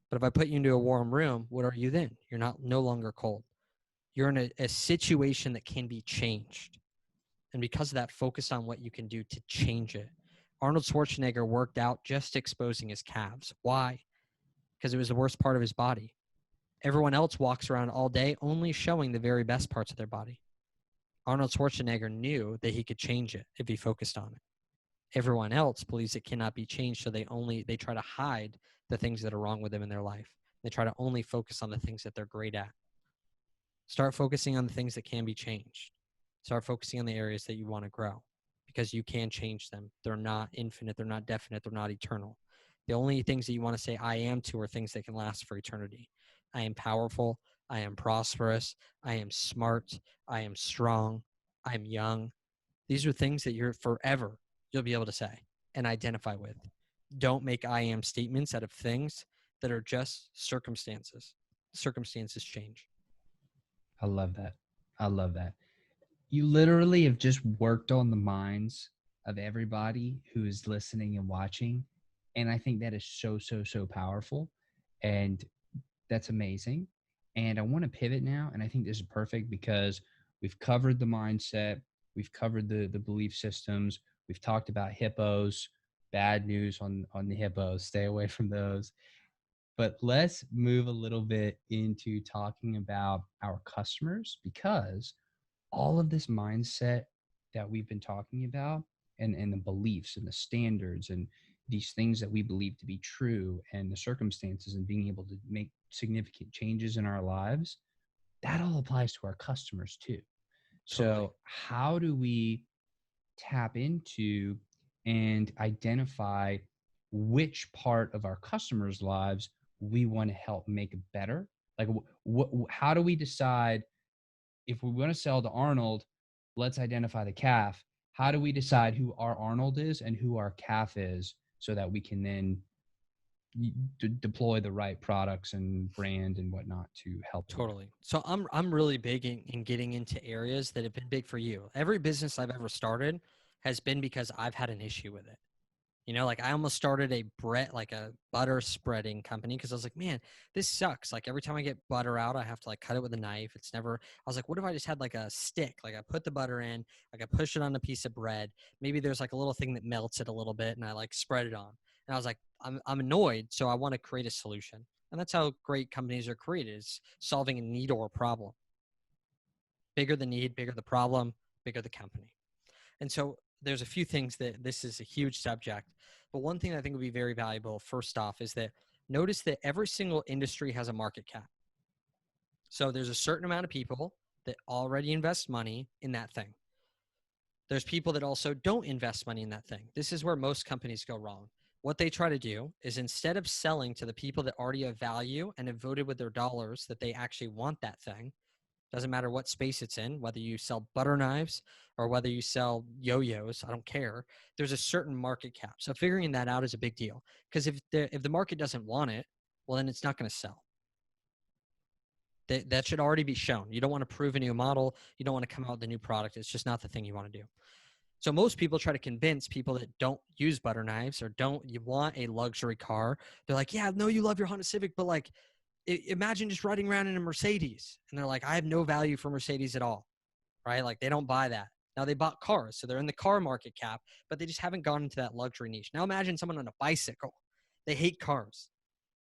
But if I put you into a warm room, what are you then? You're no longer cold. You're in a situation that can be changed. And because of that, focus on what you can do to change it. Arnold Schwarzenegger worked out just exposing his calves. Why? Because it was the worst part of his body. Everyone else walks around all day only showing the very best parts of their body. Arnold Schwarzenegger knew that he could change it if he focused on it. Everyone else believes it cannot be changed, so they try to hide the things that are wrong with them in their life. They try to only focus on the things that they're great at. Start focusing on the things that can be changed. Start focusing on the areas that you want to grow because you can change them. They're not infinite. They're not definite. They're not eternal. The only things that you want to say I am to are things that can last for eternity. I am powerful. I am prosperous. I am smart. I am strong. I am young. These are things that you'll be able to say and identify with. Don't make I am statements out of things that are just circumstances. Circumstances change. I love that. I love that. You literally have just worked on the minds of everybody who is listening and watching. And I think that is so, so, so powerful. And that's amazing. And I want to pivot now. And I think this is perfect because we've covered the mindset. We've covered the belief systems. We've talked about hippos. Bad news on the hippos. Stay away from those. But let's move a little bit into talking about our customers because all of this mindset that we've been talking about and the beliefs and the standards and these things that we believe to be true and the circumstances and being able to make significant changes in our lives, that all applies to our customers too. Totally. So how do we tap into and identify which part of our customers' lives we want to help make better? Like, how do we decide if we want to sell to Arnold, let's identify the calf. How do we decide who our Arnold is and who our calf is so that we can then deploy the right products and brand and whatnot to help? Totally. So I'm really big in getting into areas that have been big for you. Every business I've ever started has been because I've had an issue with it. Like I almost started a bread, like a butter spreading company, because I was like, man, this sucks. Like every time I get butter out, I have to like cut it with a knife. It's never, I was like, what if I just had like a stick? Like I put the butter in, like I push it on a piece of bread. Maybe there's like a little thing that melts it a little bit and I like spread it on. And I was like, I'm annoyed. So I want to create a solution. And that's how great companies are created, is solving a need or a problem. Bigger the need, bigger the problem, bigger the company. And so there's a few things that this is a huge subject, but one thing I think would be very valuable first off is that notice that every single industry has a market cap. So there's a certain amount of people that already invest money in that thing. There's people that also don't invest money in that thing. This is where most companies go wrong. What they try to do is, instead of selling to the people that already have value and have voted with their dollars that they actually want that thing, doesn't matter what space it's in, whether you sell butter knives or whether you sell yo-yos, I don't care. There's a certain market cap. So figuring that out is a big deal, because if the market doesn't want it, well, then it's not going to sell. That should already be shown. You don't want to prove a new model. You don't want to come out with a new product. It's just not the thing you want to do. So most people try to convince people that don't use butter knives or you want a luxury car. They're like, yeah, no, you love your Honda Civic, but like, imagine just riding around in a Mercedes. And they're like, I have no value for Mercedes at all, right? Like they don't buy that. Now they bought cars, so they're in the car market cap, but they just haven't gone into that luxury niche. Now imagine someone on a bicycle. They hate cars.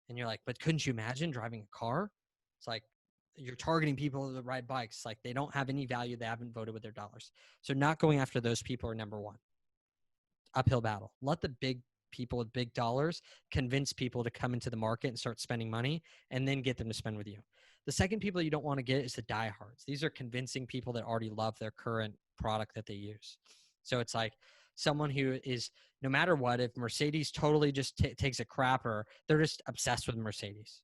And you're like, but couldn't you imagine driving a car? It's like, you're targeting people that ride bikes. Like they don't have any value. They haven't voted with their dollars. So not going after those people are number one. Uphill battle. Let the big people with big dollars convince people to come into the market and start spending money, and then get them to spend with you. The second people you don't want to get is the diehards. These are convincing people that already love their current product that they use. So it's like someone who is, no matter what, if Mercedes totally just takes a crapper, they're just obsessed with Mercedes.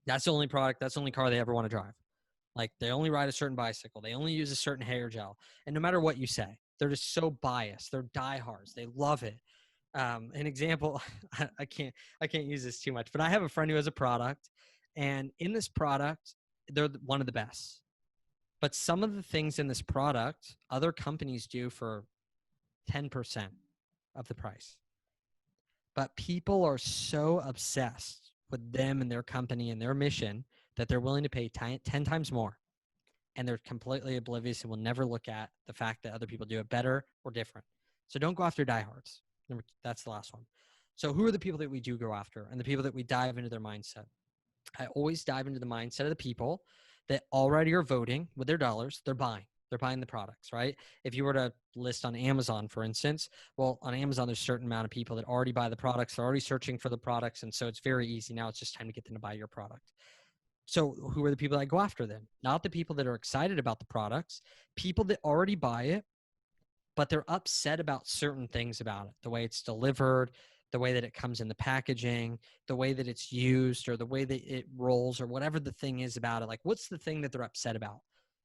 That's the only product, that's the only car they ever want to drive. Like they only ride a certain bicycle. They only use a certain hair gel. And no matter what you say, they're just so biased. They're diehards. They love it. An example, I can't use this too much, but I have a friend who has a product, and in this product, they're one of the best. But some of the things in this product, other companies do for 10% of the price. But people are so obsessed with them and their company and their mission that they're willing to pay 10 times more. And they're completely oblivious and will never look at the fact that other people do it better or different. So don't go after diehards. That's the last one. So who are the people that we do go after, and the people that we dive into their mindset? I always dive into the mindset of the people that already are voting with their dollars. They're buying the products, right? If you were to list on Amazon, for instance, well, on Amazon, there's a certain amount of people that already buy the products. They're already searching for the products. And so it's very easy. Now it's just time to get them to buy your product. So who are the people that go after then? Not the people that are excited about the products, people that already buy it, but they're upset about certain things about it. The way it's delivered, the way that it comes in the packaging, the way that it's used, or the way that it rolls, or whatever the thing is about it. Like, what's the thing that they're upset about?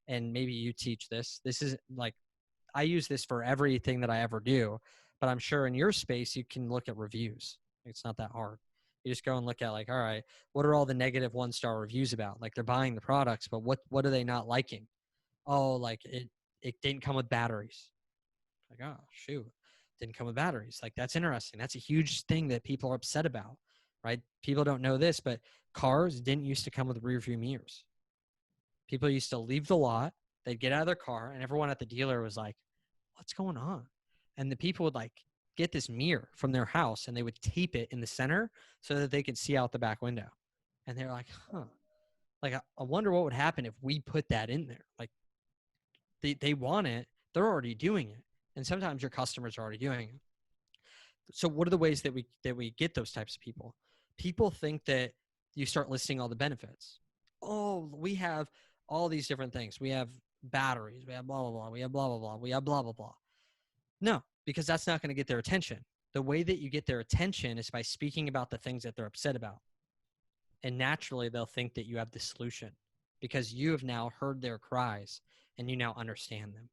And maybe you teach this. This is like, I use this for everything that I ever do, but I'm sure in your space, you can look at reviews. It's not that hard. You just go and look at like, all right, what are all the negative 1-star reviews about? Like they're buying the products, but what are they not liking? Oh, like it didn't come with batteries. Like, oh, shoot, didn't come with batteries. Like, that's interesting. That's a huge thing that people are upset about, right? People don't know this, but cars didn't used to come with rear view mirrors. People used to leave the lot, they'd get out of their car, and everyone at the dealer was like, what's going on? And the people would like get this mirror from their house and they would tape it in the center so that they could see out the back window. And they're like, huh, like, I wonder what would happen if we put that in there. Like, they want it. They're already doing it. And sometimes your customers are already doing it. So what are the ways that we get those types of people? People think that you start listing all the benefits. Oh, we have all these different things. We have batteries. We have blah, blah, blah. We have blah, blah, blah. We have blah, blah, blah. No, because that's not going to get their attention. The way that you get their attention is by speaking about the things that they're upset about. And naturally, they'll think that you have the solution because you have now heard their cries and you now understand them.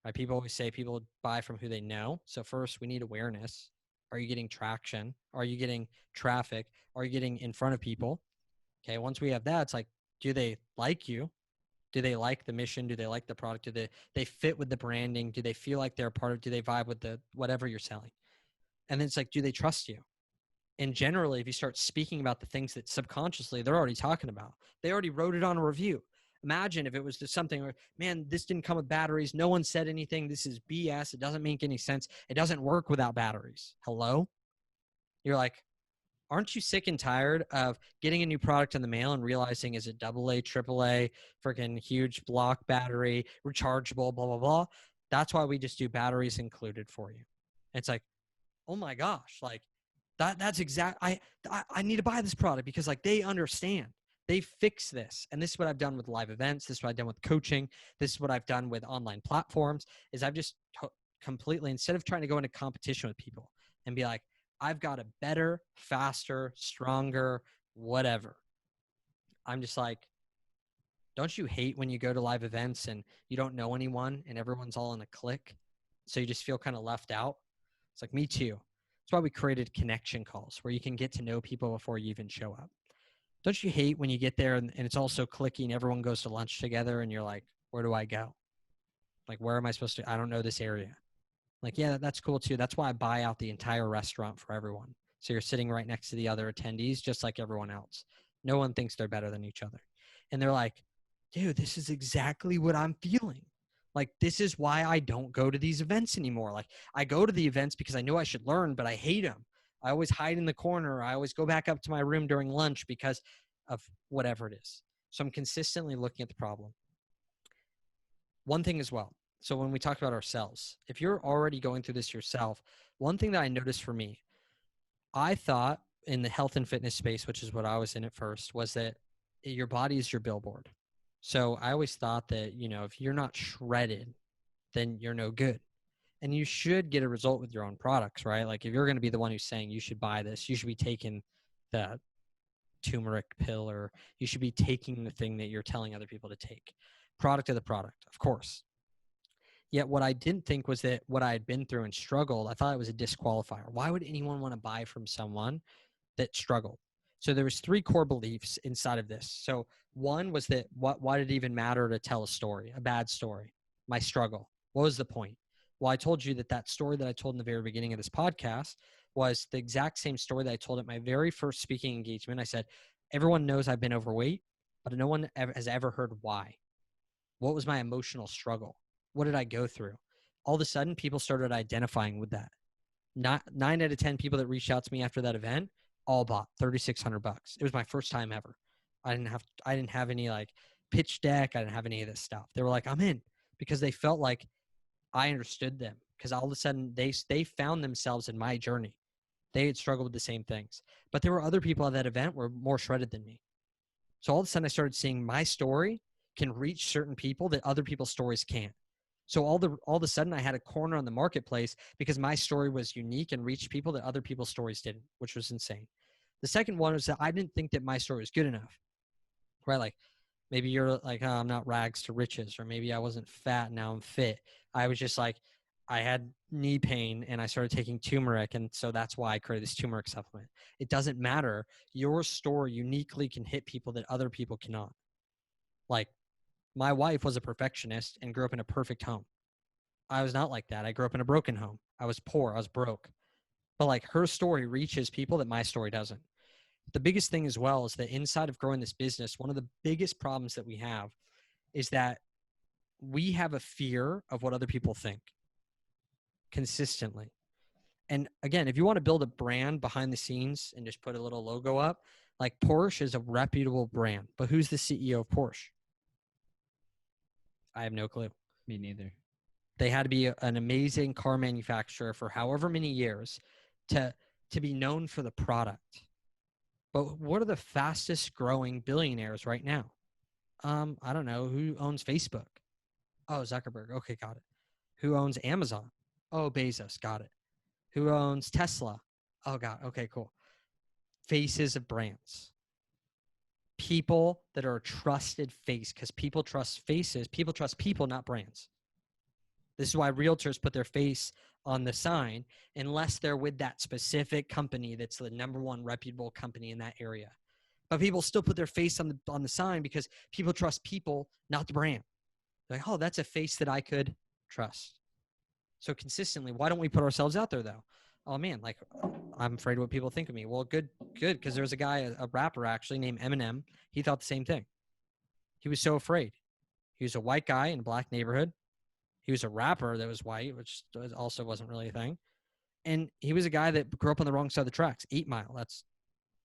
Right? People always say people buy from who they know. So first, we need awareness. Are you getting traction? Are you getting traffic? Are you getting in front of people? Okay, once we have that, it's like, do they like you? Do they like the mission? Do they like the product? Do they fit with the branding? Do they feel like they're a part of, do they vibe with the whatever you're selling? And then it's like, do they trust you? And generally, if you start speaking about the things that subconsciously they're already talking about, they already wrote it on a review. Imagine if it was just something where, man, this didn't come with batteries. No one said anything. This is BS. It doesn't make any sense. It doesn't work without batteries. Hello? You're like, aren't you sick and tired of getting a new product in the mail and realizing is it AA, AAA, freaking huge block battery, rechargeable, blah, blah, blah? That's why we just do batteries included for you. And it's like, oh my gosh, like that's exact. I need to buy this product because like they understand. They fix this. And this is what I've done with live events. This is what I've done with coaching. This is what I've done with online platforms is I've just completely, instead of trying to go into competition with people and be like, I've got a better, faster, stronger, whatever. I'm just like, don't you hate when you go to live events and you don't know anyone and everyone's all in a clique? So you just feel kind of left out. It's like, me too. That's why we created connection calls where you can get to know people before you even show up. Don't you hate when you get there and it's all so cliquey and everyone goes to lunch together and you're like, where do I go? Like, where am I supposed to? I don't know this area. Like, yeah, that's cool too. That's why I buy out the entire restaurant for everyone. So you're sitting right next to the other attendees, just like everyone else. No one thinks they're better than each other. And they're like, dude, this is exactly what I'm feeling. Like, this is why I don't go to these events anymore. Like, I go to the events because I know I should learn, but I hate them. I always hide in the corner. I always go back up to my room during lunch because of whatever it is. So I'm consistently looking at the problem. One thing as well. So when we talk about ourselves, if you're already going through this yourself, one thing that I noticed for me, I thought in the health and fitness space, which is what I was in at first, was that your body is your billboard. So I always thought that, you know, if you're not shredded, then you're no good. And you should get a result with your own products, right? Like if you're going to be the one who's saying you should buy this, you should be taking the turmeric pill, or you should be taking the thing that you're telling other people to take. Product of the product, of course. Yet what I didn't think was that what I had been through and struggled, I thought it was a disqualifier. Why would anyone want to buy from someone that struggled? So there was 3 core beliefs inside of this. So one was that why did it even matter to tell a story, a bad story, my struggle? What was the point? Well, I told you that story that I told in the very beginning of this podcast was the exact same story that I told at my very first speaking engagement. I said, everyone knows I've been overweight, but no one has ever heard why. What was my emotional struggle? What did I go through? All of a sudden, people started identifying with that. 9 out of 10 people that reached out to me after that event all bought $3,600. It was my first time ever. I didn't have any like pitch deck. I didn't have any of this stuff. They were like, I'm in, because they felt like I understood them, because all of a sudden they found themselves in my journey. They had struggled with the same things, but there were other people at that event were more shredded than me. So all of a sudden I started seeing my story can reach certain people that other people's stories can't. So all of a sudden I had a corner on the marketplace because my story was unique and reached people that other people's stories didn't, which was insane. The second one was that I didn't think that my story was good enough, right? Like maybe you're like, oh, I'm not rags to riches, or maybe I wasn't fat, now I'm fit. I was just like, I had knee pain and I started taking turmeric. And so that's why I created this turmeric supplement. It doesn't matter. Your story uniquely can hit people that other people cannot. Like, my wife was a perfectionist and grew up in a perfect home. I was not like that. I grew up in a broken home. I was poor. I was broke. But like, her story reaches people that my story doesn't. The biggest thing as well is that inside of growing this business, one of the biggest problems that we have is that we have a fear of what other people think consistently. And again, if you want to build a brand behind the scenes and just put a little logo up, like Porsche is a reputable brand, but who's the CEO of Porsche? I have no clue. Me neither. They had to be an amazing car manufacturer for however many years to be known for the product. But what are the fastest growing billionaires right now? I don't know. Who owns Facebook? Oh, Zuckerberg. Okay, got it. Who owns Amazon? Oh, Bezos. Got it. Who owns Tesla? Oh, God. Okay, cool. Faces of brands. People that are a trusted face, because people trust faces. People trust people, not brands. This is why realtors put their face on the sign unless they're with that specific company that's the number one reputable company in that area. But people still put their face on the sign because people trust people, not the brand. They're like, oh, that's a face that I could trust. So consistently, why don't we put ourselves out there though? oh man, like I'm afraid of what people think of me. Well, good. Because there's a guy, a rapper actually named Eminem. He thought the same thing. He was so afraid. He was a white guy in a black neighborhood. He was a rapper that was white, which also wasn't really a thing. And he was a guy that grew up on the wrong side of the tracks. 8 Mile. That's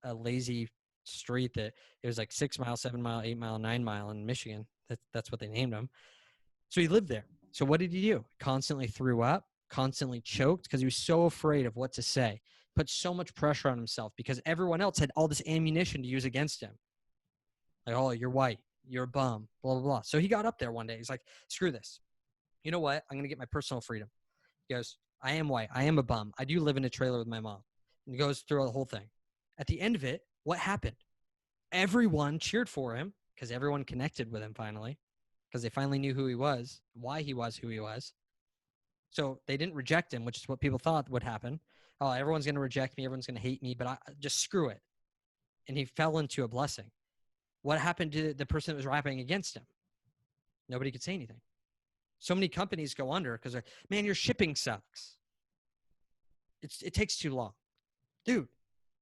a lazy street that it was like 6 Mile, 7 Mile, 8 Mile, 9 Mile in Michigan. That's what they named him. So he lived there. So what did he do? Constantly threw up, constantly choked because he was so afraid of what to say. Put so much pressure on himself because everyone else had all this ammunition to use against him. Like, oh, you're white, you're a bum, blah, blah, blah. So he got up there one day. He's like, screw this. You know what? I'm going to get my personal freedom. He goes, I am white. I am a bum. I do live in a trailer with my mom. And he goes through the whole thing. At the end of it, what happened? Everyone cheered for him because everyone connected with him finally, because they finally knew who he was, why he was who he was. So they didn't reject him, which is what people thought would happen. Oh, everyone's going to reject me. Everyone's going to hate me, but I just screw it. And he fell into a blessing. What happened to the person that was rapping against him? Nobody could say anything. So many companies go under because they're, man, your shipping sucks. It takes too long. Dude,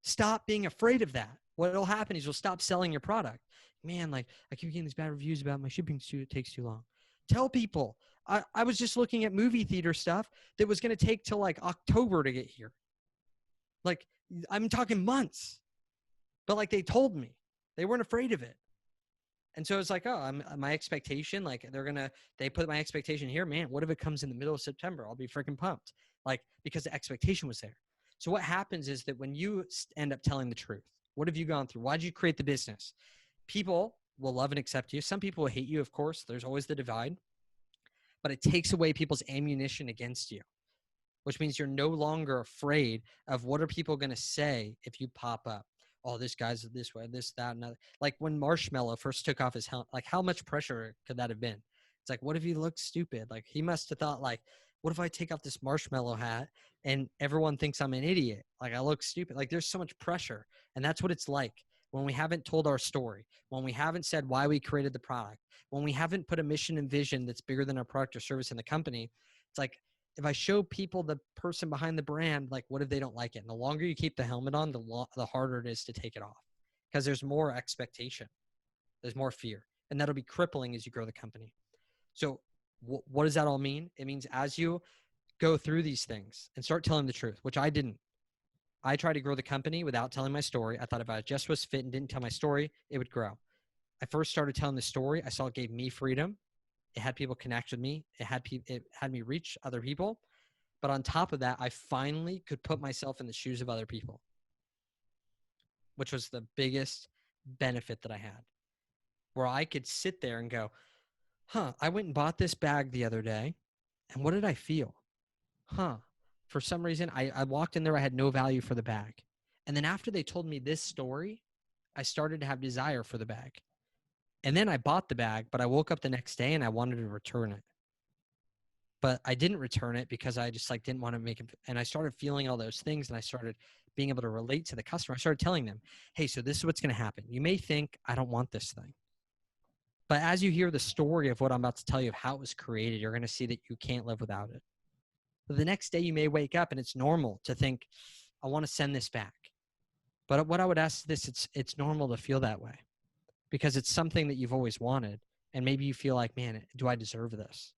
stop being afraid of that. What'll happen is you'll stop selling your product. Man, like I keep getting these bad reviews about my shipping takes too long. Tell people. I was just looking at movie theater stuff that was going to take till like October to get here. Like I'm talking months, but like they told me they weren't afraid of it. And so it's like, oh, my expectation, like they put my expectation here, man, what if it comes in the middle of September? I'll be freaking pumped. Like, because the expectation was there. So what happens is that when you end up telling the truth, what have you gone through? Why did you create the business? People will love and accept you. Some people will hate you, of course. There's always the divide. But it takes away people's ammunition against you, which means you're no longer afraid of what are people going to say if you pop up. Oh, this guy's this way, this, that, and other. Like when Marshmallow first took off his helmet, like how much pressure could that have been? It's like, what if he looked stupid? Like he must have thought like, what if I take off this marshmallow hat and everyone thinks I'm an idiot? Like I look stupid. Like there's so much pressure. And that's what it's like when we haven't told our story, when we haven't said why we created the product, when we haven't put a mission and vision that's bigger than our product or service in the company. It's like, if I show people the person behind the brand, like what if they don't like it? And the longer you keep the helmet on, the harder it is to take it off because there's more expectation. There's more fear. And that'll be crippling as you grow the company. So what does that all mean? It means as you go through these things and start telling the truth, which I didn't. I tried to grow the company without telling my story. I thought if I just was fit and didn't tell my story, it would grow. I first started telling the story. I saw it gave me freedom. It had people connect with me. It had me reach other people. But on top of that, I finally could put myself in the shoes of other people, which was the biggest benefit that I had, where I could sit there and go, I went and bought this bag the other day. And what did I feel? For some reason, I walked in there. I had no value for the bag. And then after they told me this story, I started to have desire for the bag. And then I bought the bag, but I woke up the next day and I wanted to return it. But I didn't return it because I just like didn't want to make it. And I started feeling all those things and I started being able to relate to the customer. I started telling them, hey, so this is what's going to happen. You may think I don't want this thing. But as you hear the story of what I'm about to tell you of how it was created, you're going to see that you can't live without it. But the next day you may wake up and it's normal to think, I want to send this back. But what I would ask this, it's normal to feel that way because it's something that you've always wanted. And maybe you feel like, man, do I deserve this?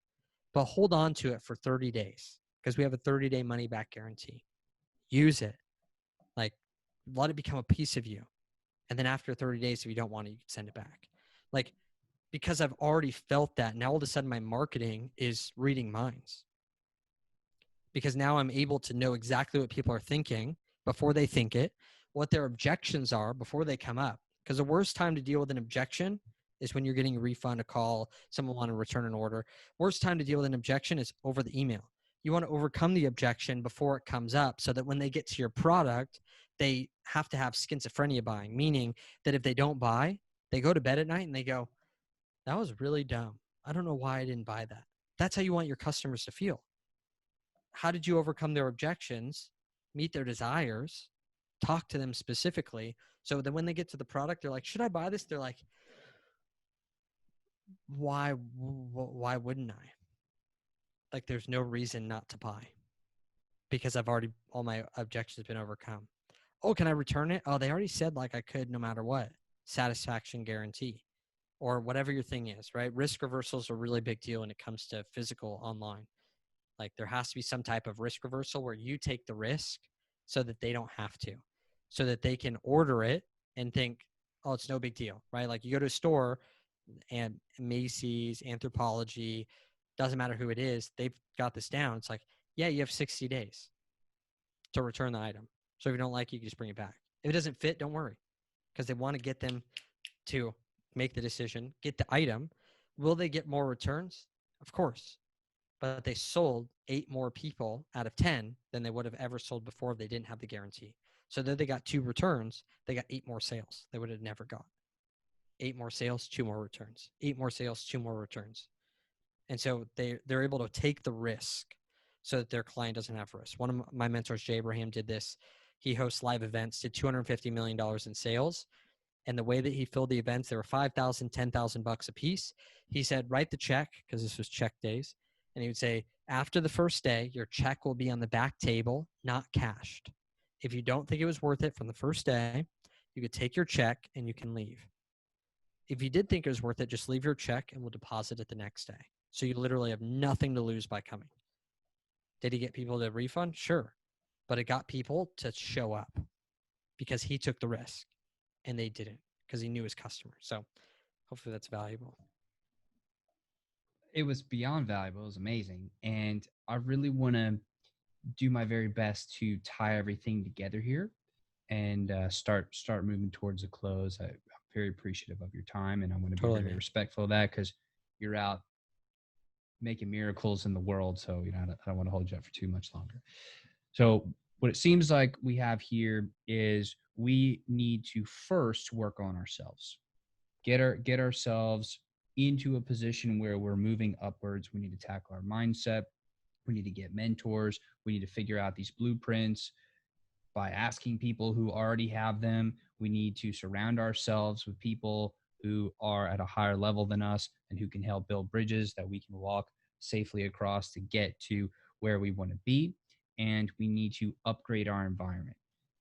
But hold on to it for 30 days because we have a 30-day money back guarantee. Use it. Like, let it become a piece of you. And then after 30 days, if you don't want it, you can send it back. Like, because I've already felt that. Now all of a sudden my marketing is reading minds. Because now I'm able to know exactly what people are thinking before they think it, what their objections are before they come up. Because the worst time to deal with an objection is when you're getting a refund, a call, someone want to return an order. Worst time to deal with an objection is over the email. You want to overcome the objection before it comes up so that when they get to your product, they have to have schizophrenia buying, meaning that if they don't buy, they go to bed at night and they go, that was really dumb. I don't know why I didn't buy that. That's how you want your customers to feel. How did you overcome their objections, meet their desires, talk to them specifically so that when they get to the product, they're like, should I buy this? They're like, why wouldn't I? Like there's no reason not to buy. because all my objections have been overcome. Oh, can I return it? Oh, they already said like I could no matter what. Satisfaction guarantee, or whatever your thing is, right? Risk reversal is a really big deal when it comes to physical online. Like there has to be some type of risk reversal where you take the risk so that they don't have to, so that they can order it and think, oh, it's no big deal, right? Like you go to a store and Macy's, Anthropologie, doesn't matter who it is, they've got this down. It's like, yeah, you have 60 days to return the item. So if you don't like it, you can just bring it back. If it doesn't fit, don't worry, because they want to get them to make the decision, get the item. Will they get more returns? Of course. But they sold 8 more people out of 10 than they would have ever sold before if they didn't have the guarantee. So though they got 2 returns, they got 8 more sales they would have never got. 8 more sales, 2 more returns. 8 more sales, 2 more returns. And so they're able to take the risk so that their client doesn't have risk. One of my mentors, Jay Abraham, did this. He hosts live events, did $250 million in sales. And the way that he filled the events, they were $5,000, $10,000 a piece. He said, write the check, because this was check days. And he would say, after the first day, your check will be on the back table, not cashed. If you don't think it was worth it from the first day, you could take your check and you can leave. If you did think it was worth it, just leave your check and we'll deposit it the next day. So you literally have nothing to lose by coming. Did he get people to refund? Sure. But it got people to show up because he took the risk and they didn't because he knew his customer. So hopefully that's valuable. It was beyond valuable. It was amazing. And I really want to do my very best to tie everything together here and start moving towards a close. I'm very appreciative of your time, and I want to be very respectful of that because you're out making miracles in the world. So, I don't want to hold you up for too much longer. So what it seems like we have here is we need to first work on ourselves, get ourselves into a position where we're moving upwards. We need to tackle our mindset. We need to get mentors. We need to figure out these blueprints by asking people who already have them. We need to surround ourselves with people who are at a higher level than us and who can help build bridges that we can walk safely across to get to where we want to be. And we need to upgrade our environment.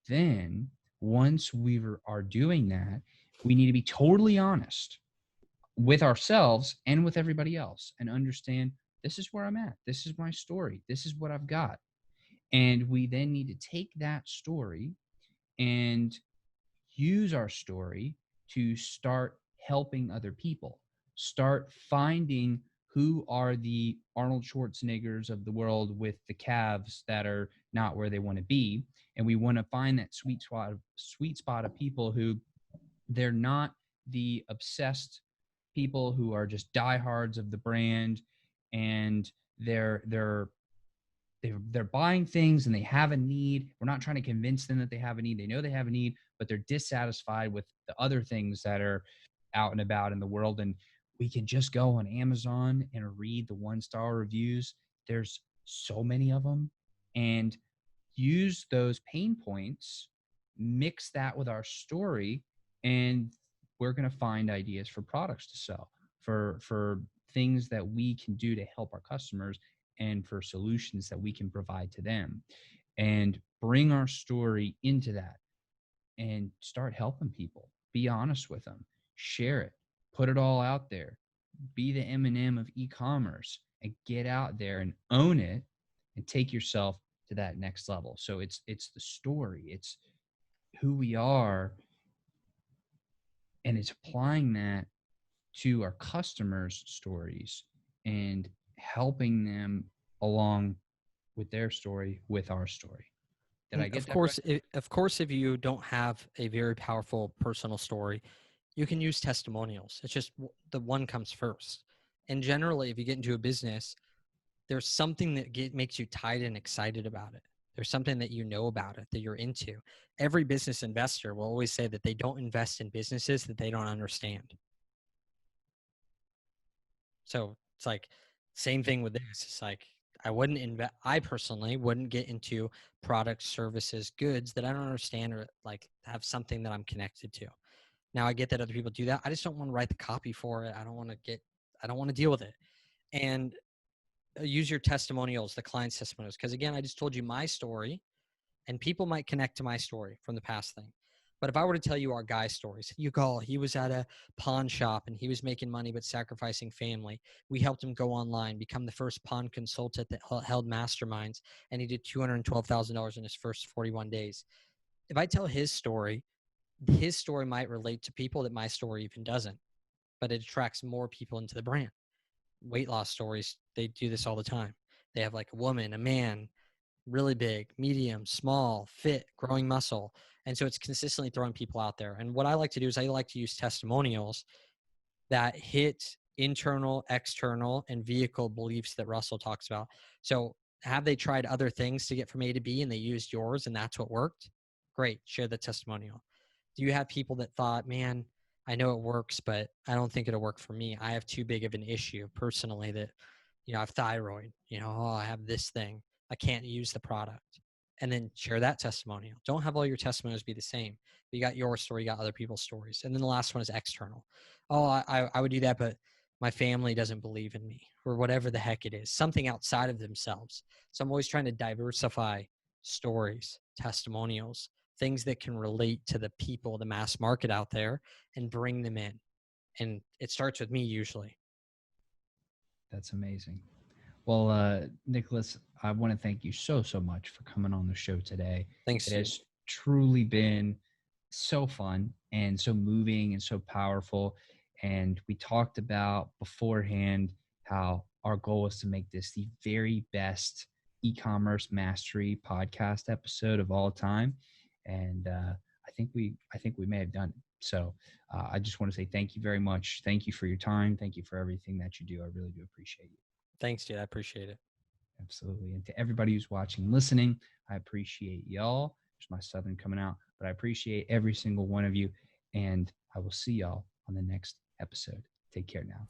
Then, once we are doing that, we need to be totally honest with ourselves and with everybody else and understand this is where I'm at. This is my story. This is what I've got. And we then need to take that story and use our story to start helping other people, start finding who are the Arnold Schwarzeneggers of the world with the calves that are not where they want to be. And we want to find that sweet spot of people who they're not the obsessed people who are just diehards of the brand, and they're buying things and they have a need. We're not trying to convince them that they have a need. They know they have a need, but they're dissatisfied with the other things that are out and about in the world. And we can just go on Amazon and read the 1-star reviews. There's so many of them, and use those pain points, mix that with our story, and we're going to find ideas for products to sell, for things that we can do to help our customers, and for solutions that we can provide to them, and bring our story into that and start helping people. Be honest with them, share it, put it all out there, be the Eminem of e-commerce, and get out there and own it and take yourself to that next level. So it's the story, it's who we are, and it's applying that to our customers' stories and helping them along with their story, with our story. Did I get that right? Of course, if you don't have a very powerful personal story, you can use testimonials. It's just the one comes first. And generally, if you get into a business, there's something that makes you tied and excited about it. There's something that you know about it, that you're into. Every business investor will always say that they don't invest in businesses that they don't understand. So it's like, same thing with this. It's like, I personally wouldn't get into products, services, goods that I don't understand or like have something that I'm connected to. Now I get that other people do that. I just don't want to write the copy for it. I don't want to deal with it. And use your testimonials, the client's testimonials. Because again, I just told you my story, and people might connect to my story from the past thing. But if I were to tell you our guy's stories, you call, he was at a pawn shop and he was making money but sacrificing family. We helped him go online, become the first pawn consultant that held masterminds, and he did $212,000 in his first 41 days. If I tell his story might relate to people that my story even doesn't, but it attracts more people into the brand. Weight loss stories, they do this all the time. They have like a woman, a man, really big, medium, small, fit, growing muscle. And so it's consistently throwing people out there. And what I like to do is I like to use testimonials that hit internal, external, and vehicle beliefs that Russell talks about. So have they tried other things to get from A to B and they used yours and that's what worked? Great. Share the testimonial. Do you have people that thought, man, I know it works, but I don't think it'll work for me. I have too big of an issue personally that, I have thyroid, I have this thing. I can't use the product. And then share that testimonial. Don't have all your testimonials be the same. You got your story, you got other people's stories. And then the last one is external. Oh, I would do that, but my family doesn't believe in me, or whatever the heck it is, something outside of themselves. So I'm always trying to diversify stories, testimonials, things that can relate to the people, the mass market out there, and bring them in. And it starts with me usually. That's amazing. Well, Nicholas, I want to thank you so much for coming on the show today. Thanks. It has truly been so fun and so moving and so powerful. And we talked about beforehand how our goal is to make this the very best e-commerce mastery podcast episode of all time. And I think we may have done it. So I just want to say thank you very much. Thank you for your time. Thank you for everything that you do. I really do appreciate you. Thanks, dude. I appreciate it. Absolutely. And to everybody who's watching and listening, I appreciate y'all. There's my Southern coming out, but I appreciate every single one of you. And I will see y'all on the next episode. Take care now.